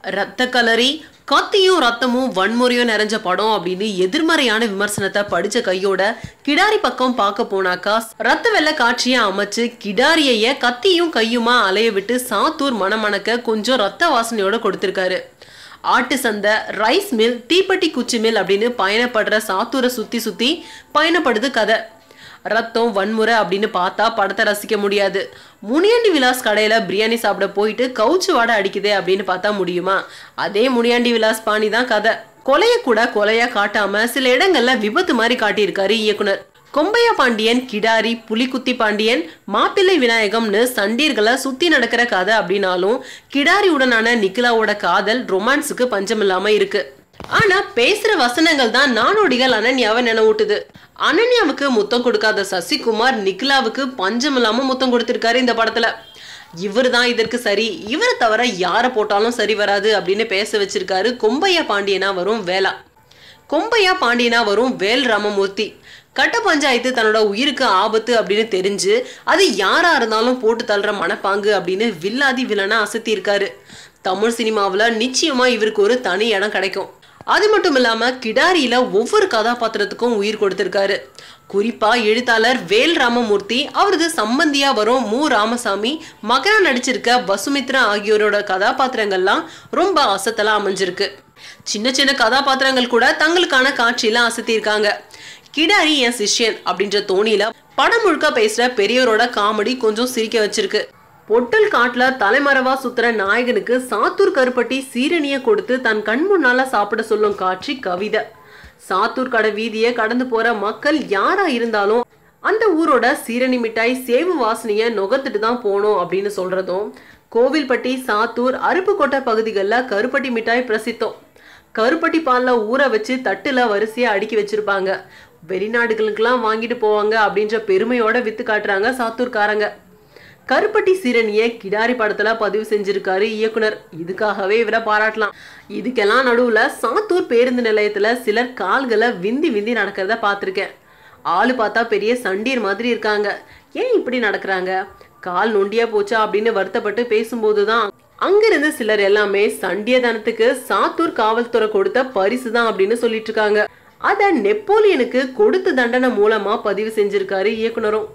ரத்த கலரி கத்தியும் ரத்தமும் வன்முறையும் நிறைஞ்ச படம் அப்படின்னு எதிர்மறையான விமர்சனத்தை படிச்ச கையோட கிடாரி பக்கம் பார்க்க போனாக்கா ரத்த வெள்ள காட்சியை அமைச்சு கிடாரியைய கத்தியும் கையுமா அலைய விட்டு சாத்தூர் மணமணக்க கொஞ்சம் ரத்த வாசனையோட கொடுத்திருக்காரு. ஆட்டு சந்தை, ரைஸ் மில், தீப்பெட்டி குச்சி மில் அப்படின்னு பயணப்படுற சாத்தூரை சுத்தி சுத்தி பயணப்படுது கதை. ரத்தம் வன்முறை அப்படின்னு பார்த்தா படத்தை ரசிக்க முடியாது. முனியாண்டி விலாஸ் கடையில பிரியாணி சாப்பிட போயிட்டு கவுச்சு வாடை அடிக்குதே அப்படின்னு பார்த்தா முடியுமா? அதே முனியாண்டி விலாஸ் பாணி தான் கதை. கொலைய கூட கொலையா காட்டாம சில இடங்கள்ல விபத்து மாதிரி காட்டியிருக்காரு இயக்குனர். கொம்பையா பாண்டியன், கிடாரி, புலிக்குத்தி பாண்டியன், மாப்பிள்ளை விநாயகம்னு சண்டீர்களை சுத்தி நடக்கிற கதை அப்படின்னாலும் கிடாரி உடனான நிக்கிலாவோட காதல் ரொமான்ஸுக்கு பஞ்சமில்லாம இருக்கு. ஆனா பேசுற வசனங்கள் தான் நானோடிகள் அனன்யாவை நினைவூட்டுது. அனன்யாவுக்கு முத்தம் கொடுக்காத சசிகுமார் நிக்கிலாவுக்கு பஞ்சம் இல்லாம முத்தம் கொடுத்திருக்காரு இந்த படத்துல. இவர் தான் இதற்கு சரி, இவரை தவிர யாரை போட்டாலும் சரி வராது அப்படின்னு பேச வச்சிருக்காரு. கொம்பையா பாண்டியனா வரும் வேலா. கொம்பையா பாண்டியனா வரும் வேல் ராமமூர்த்தி. கட்ட பஞ்சாயத்து தன்னோட உயிருக்கு ஆபத்து அப்படின்னு தெரிஞ்சு அது யாரா இருந்தாலும் போட்டு தள்ளுற மனப்பாங்கு அப்படின்னு வில்லாதி வில்லனா அசத்தி இருக்காரு. தமிழ் சினிமாவில் நிச்சயமா இவருக்கு ஒரு தனி இடம் கிடைக்கும். அது மட்டும் இல்லாம கிடாரியில ஒவ்வொரு கதாபாத்திரத்துக்கும் உயிர் கொடுத்திருக்காரு. குறிப்பா எழுத்தாளர் வேல் ராமமூர்த்தி, அவரது சம்பந்தியா வரும் மு ராமசாமி, மகனா நடிச்சிருக்க வசுமித்ரா ஆகியோரோட கதாபாத்திரங்கள்லாம் ரொம்ப அசத்தலா அமைஞ்சிருக்கு. சின்ன சின்ன கதாபாத்திரங்கள் கூட தங்களுக்கான காட்சியெல்லாம் அசத்திருக்காங்க. கிடாரி என் சிஷ்யன் அப்படின்ற தோணியில படம் முழுக்க பேசுற பெரியவரோட காமெடி கொஞ்சம் சிரிக்க வச்சிருக்கு. பொட்டல் காட்டுல தலைமறைவா சுத்துற நாயகனுக்கு சாத்தூர் கருப்பட்டி சீரணிய கொடுத்து தன் கண் முன்னால சாப்பிட சொல்லும் காட்சி கவிதை. சாத்தூர் கடை வீதியை கடந்து போற மக்கள் யாரா இருந்தாலும் அந்த ஊரோட சீரணி மிட்டாய் சேவு வாசனைய நுகர்த்துட்டு தான் போனோம் அப்படின்னு சொல்றதும். கோவில்பட்டி, சாத்தூர், அருப்புக்கோட்டை பகுதிகளில் கருப்பட்டி மிட்டாய் பிரசித்தம். கருப்பட்டி பால்ல ஊற வச்சு தட்டுல வரிசையா அடுக்கி வச்சிருப்பாங்க. வெளிநாடுகளுக்கெல்லாம் வாங்கிட்டு போவாங்க அப்படின்ற பெருமையோட வித்து காட்டுறாங்க சாத்தூர்காரங்க. கருப்பட்டி சீரணியை கிடாரி படத்துல பதிவு செஞ்சிருக்காரு இயக்குனர். இதுக்காகவே இவரை பாராட்டலாம். இதுக்கெல்லாம் நடுவுல சாத்தூர் பேருந்து நிலையத்துல சிலர் கால்களை விந்தி விந்தி நடக்கிறத பார்த்திருக்கேன். ஆளு பார்த்தா பெரிய சண்டீர் மாதிரி இருக்காங்க. ஏன் இப்படி நடக்கிறாங்க? கால் நொண்டியா போச்சா அப்படின்னு வருத்தப்பட்டு பேசும்போதுதான் அங்கிருந்து சிலர் எல்லாமே சண்டியதனத்துக்கு சாத்தூர் காவல்துறை கொடுத்த பரிசு தான் அப்படின்னு சொல்லிட்டு இருக்காங்க. அத நெப்போலியனுக்கு கொடுத்த தண்டனை மூலமா பதிவு செஞ்சிருக்காரு இயக்குனரும்.